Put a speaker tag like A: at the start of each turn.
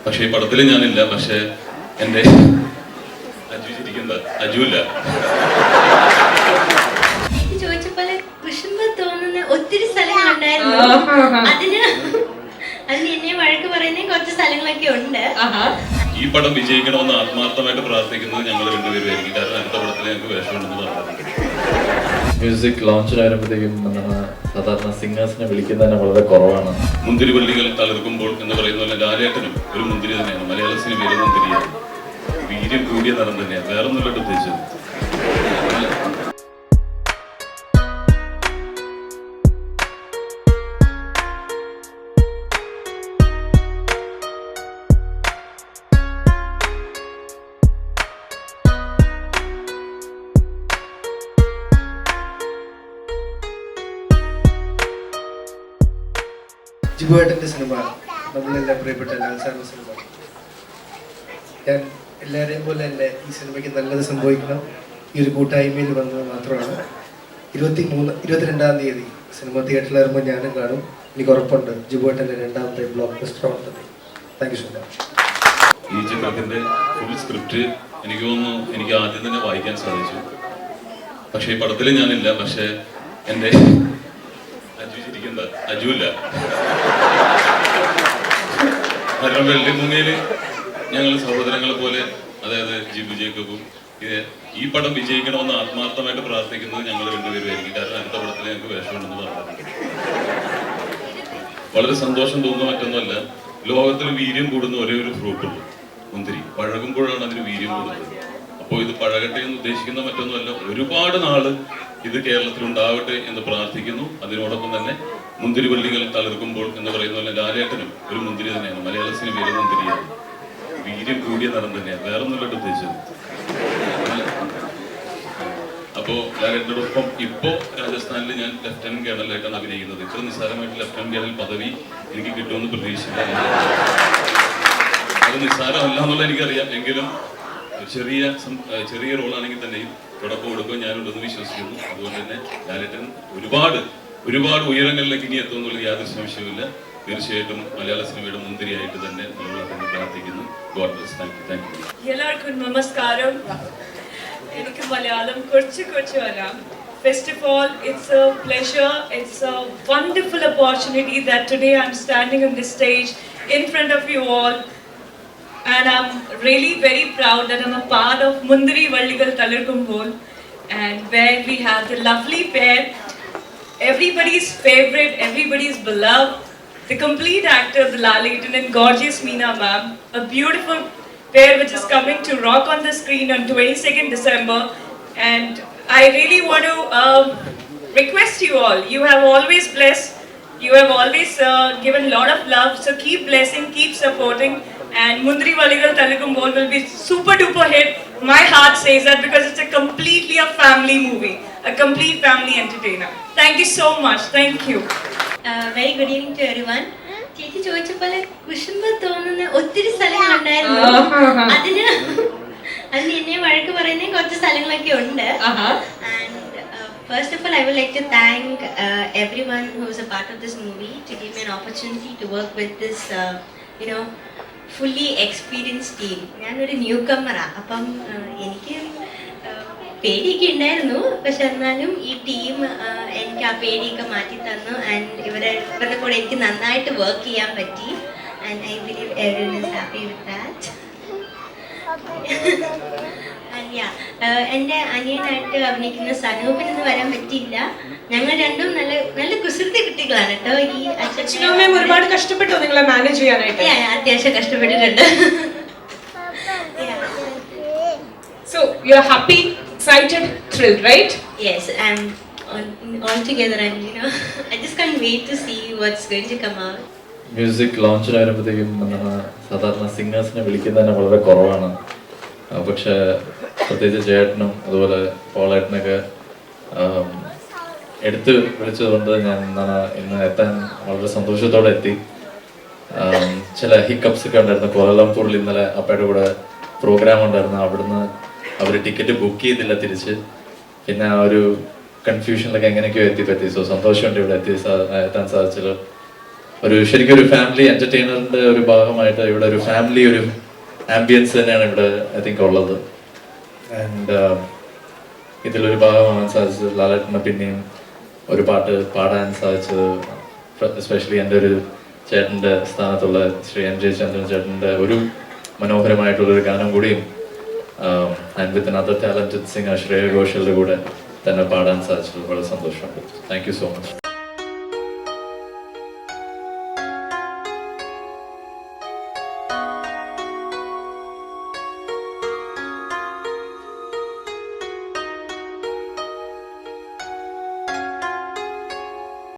A: പക്ഷെ ഈ പടത്തിൽ ഞാനില്ല. പക്ഷെ എൻ്റെ അജു ചിരിക്കുന്ന അജുല്ല
B: ചോദിച്ചപ്പോലെ വിഷമം തോന്നുന്ന ഒത്തിരി സ്ഥലങ്ങളുണ്ടായിരുന്നു. അതിന് എന്നെ വഴക്ക് പറയുന്ന കുറച്ച് സ്ഥലങ്ങളൊക്കെ ഉണ്ട്.
A: ഈ പടം വിജയിക്കണമെന്ന് ആത്മാർത്ഥമായിട്ട് പ്രാർത്ഥിക്കുന്നത് ഞങ്ങൾ രണ്ടുപേരുമായിരിക്കും. കാരണം അടുത്ത പടത്തിൽ ഞങ്ങൾക്ക് വേഷമുണ്ടെന്ന് പറഞ്ഞിട്ടുണ്ട്.
C: മ്യൂസിക് ലോഞ്ചിന് വരുമ്പോഴത്തേക്കും സാധാരണ സിംഗേഴ്സിനെ വിളിക്കുന്നതിന് വളരെ കുറവാണ്.
A: മുന്തിരിവള്ളികൾ തളിർക്കുമ്പോൾ എന്ന് പറയുന്ന പോലെ ലാലേട്ടനും ഒരു മുന്തിരി തന്നെയാണ്. മലയാള സിനിമയിലെ മുന്തിരിയാണ്. വീര്യം കൂടിയ നടൻ തന്നെയാണ്. വേറെ ഒന്നുമില്ല ഉദ്ദേശിച്ചത്.
D: ജിബുവേട്ടൻ്റെ സിനിമ നമ്മളെല്ലാം പ്രിയപ്പെട്ട ലാൽ സാറിൻ്റെ സിനിമ. ഞാൻ എല്ലാവരെയും പോലെ തന്നെ ഈ സിനിമയ്ക്ക് നല്ലത് സംഭവിക്കണം ഈ ഒരു കൂട്ടായ്മയിൽ വന്നത് മാത്രമാണ്. 22-ാം തീയതി സിനിമ തിയേറ്ററിൽ വരുമ്പോൾ ഞാനും കാണും. എനിക്ക് ഉറപ്പുണ്ട് ജിബുവേട്ടൻ്റെ രണ്ടാമത്തെ ബ്ലോക്ക് ബസ്റ്റർ ആവുന്നത്. Thank you so much.
A: ഈ ചിത്രത്തിൻ്റെ ഫുൾ സ്ക്രിപ്റ്റ് എനിക്ക് തോന്നുന്നു എനിക്ക് ആദ്യം തന്നെ വായിക്കാൻ സാധിച്ചു. പക്ഷെ ഈ പടത്തിൽ ഞാനില്ല. പക്ഷെ എൻ്റെ അജുല്ല കാരണം വെള്ളിമുങ്ങയില് ഞങ്ങൾ സഹോദരങ്ങളെ പോലെ, അതായത് ജിബു ജേക്കബും. ഈ പടം വിജയിക്കണമെന്ന് ആത്മാർത്ഥമായിട്ട് പ്രാർത്ഥിക്കുന്നത് ഞങ്ങൾ രണ്ടുപേരുമായിരിക്കും. കാരണം അടുത്ത പടത്തിൽ ഞങ്ങൾക്ക് വേഷമുണ്ടെന്ന് പറഞ്ഞിട്ടുണ്ട്. വളരെ സന്തോഷം തോന്നുന്ന മറ്റൊന്നുമല്ല. ലോകത്തിൽ വീര്യം കൂടുന്ന ഒരേ ഒരു ഫ്രൂട്ടുള്ളൂ, മുന്തിരി. പഴകുമ്പോഴാണ് അതിന് വീര്യം കൂടുന്നത്. അപ്പോൾ ഇത് പഴകട്ടെ എന്ന് ഉദ്ദേശിക്കുന്ന മറ്റൊന്നുമല്ല. ഒരുപാട് നാള് ഇത് കേരളത്തിൽ ഉണ്ടാവട്ടെ എന്ന് പ്രാർത്ഥിക്കുന്നു. അതിനോടൊപ്പം തന്നെ മുന്തിരിവള്ളികൾ തളിർക്കുമ്പോൾ എന്ന് പറയുന്ന പോലെ ലാലേട്ടനും ഒരു മുന്തിരി തന്നെയാണ്. മലയാള സിനിമയിലെ മുന്തിരിയാണ്. വീര്യം കൂടിയ നടൻ തന്നെയാണ്. വേറെ ഒന്നുമില്ല ഉദ്ദേശിച്ചത്. അപ്പോൾ ലാലേട്ടനോടൊപ്പം ഇപ്പോൾ രാജസ്ഥാനിൽ ഞാൻ ലെഫ്റ്റനന്റ് കേണലായിട്ടാണ് അഭിനയിക്കുന്നത്. ഇത്ര നിസ്സാരമായിട്ട് ലെഫ്റ്റനന്റ് കേണൽ പദവി എനിക്ക് കിട്ടുമെന്ന് പ്രതീക്ഷിച്ചില്ല. അത് നിസ്സാരമല്ല എന്നുള്ള എനിക്കറിയാം. എങ്കിലും ചെറിയ റോളാണെങ്കിൽ തന്നെയും തുടക്കം കൊടുക്കുമ്പോൾ ഞാനുണ്ടെന്ന് വിശ്വസിക്കുന്നു. അതുകൊണ്ട് തന്നെ ലാലേട്ടൻ ഒരുപാട് ഉയരങ്ങളിലേക്ക് ഇനി എത്തുമെന്നുള്ള യാതൊരു സംശയവുമില്ല. തീർച്ചയായിട്ടും മലയാള സിനിമയുടെ മുന്തിരിയായിട്ട് തന്നെ നമ്മൾ പ്രാർത്ഥിക്കുന്നു. God bless. Thank you.
E: എല്ലാവർക്കും നമസ്കാരം. എനിക്ക് മലയാളം കുറച്ച് വരാം. First of all, it's a pleasure, it's a wonderful opportunity that today I'm standing on this stage in front of you all. And I'm really very proud that I'm a part of Mundiri Valligal Talirkumbol, and where we have the lovely pair, everybody's favorite, everybody's beloved, the complete actor, the Laletan and gorgeous Meena ma'am, a beautiful pair which is coming to rock on the screen on 22nd December. And I really want to request you all, you have always blessed, you have always given a lot of love, so keep blessing, keep supporting. And Mundiri Valligal Talirkumbol will be super duper hit. My heart says that because it's a completely a family movie, a complete family entertainer. Thank you so much. Thank you.
B: Very good evening to everyone. ചേച്ചി ചോദിച്ചപ്പോലെ വിഷമം തോന്നുന്ന ഒത്തിരി സ്ഥലങ്ങളുണ്ടായിരുന്നു. അതിന് എന്നെ വഴക്ക് പറയുന്ന കുറച്ച് സ്ഥലങ്ങളൊക്കെ ഉണ്ട്. And first of all, I would like to thank everyone who is a part of this movie to give me an opportunity to work with this fully experienced team. ഞാനൊരു ന്യൂ കമ്മറാണ്. അപ്പം എനിക്ക് പേടിയൊക്കെ ഉണ്ടായിരുന്നു. പക്ഷെ എന്നാലും ഈ ടീം എനിക്ക് ആ പേടിയൊക്കെ മാറ്റി തന്നു. ആൻഡ് ഇവരുടെ കൂടെ എനിക്ക് നന്നായിട്ട് വർക്ക് ചെയ്യാൻ പറ്റി. And I believe everyone is happy with that. എൻ്റെ അനിയനായിട്ട് അഭിനയിക്കുന്ന സനൂപിന് വരാൻ പറ്റിയില്ല. ഞങ്ങൾ രണ്ടും നല്ല കുസൃതി കുട്ടികളാണ് കേട്ടോ. ഈ
E: അച്ഛനും ഒരുപാട് കഷ്ടപ്പെട്ടോ നിങ്ങളെ മാനേജ് ചെയ്യാനായിട്ട്?
B: അത്യാവശ്യം കഷ്ടപ്പെട്ടിട്ടുണ്ട്.
E: So you are happy, excited, thrilled, right?
B: Yes, I'm all together. And I just can't wait to see what's going to come out.
C: Music ലോഞ്ചിന് വരുമ്പോഴത്തേക്കും സാധാരണ സിംഗേഴ്സിനെ വിളിക്കുന്നതിന് വളരെ കുറവാണ്. പക്ഷെ പ്രത്യേകിച്ച് ചേട്ടനും അതുപോലെ പോളേട്ടനൊക്കെ എടുത്ത് വിളിച്ചതുകൊണ്ട് ഞാൻ ഇന്ന് എത്താൻ വളരെ സന്തോഷത്തോടെ എത്തി. ചില ഹിക്കപ്സ് ഒക്കെ ഉണ്ടായിരുന്നു. കോലാലംപൂരിൽ ഇന്നലെ അപ്പയുടെ കൂടെ പ്രോഗ്രാം ഉണ്ടായിരുന്നു. അവിടുന്ന് അവർ ടിക്കറ്റ് ബുക്ക് ചെയ്തില്ല തിരിച്ച്. പിന്നെ ആ ഒരു കൺഫ്യൂഷനിലൊക്കെ എങ്ങനെയൊക്കെയോ എത്തിപ്പറ്റി. സോ സന്തോഷമുണ്ട് ഇവിടെ എത്താൻ സാധിച്ചല്ലോ. ശരിക്കും ഒരു ഫാമിലി എന്റർടൈനറിന്റെ ഒരു ഭാഗമായിട്ട് ഇവിടെ ഒരു ഫാമിലി ഒരു ആംബിയൻസ് തന്നെയാണ് ഇവിടെ ഐ തിങ്ക് ഉള്ളത്. ആൻഡ് ഇതിലൊരു ഭാഗമാകാൻ സാധിച്ചത് ലാലേട്ടനെ പിന്നെയും ഒരു പാട്ട് പാടാൻ സാധിച്ചത് എസ്പെഷ്യലി എൻ്റെ ഒരു ചേട്ടൻ്റെ സ്ഥാനത്തുള്ള ശ്രീ എം ജെ ചന്ദ്രൻ ചേട്ടൻ്റെ ഒരു മനോഹരമായിട്ടുള്ളൊരു ഗാനം കൂടിയും and with another talented singer Shreya ഘോഷലിന്റെ കൂടെ തന്നെ പാടാൻ സാധിച്ചത് വളരെ സന്തോഷമുണ്ട്. Thank you so much.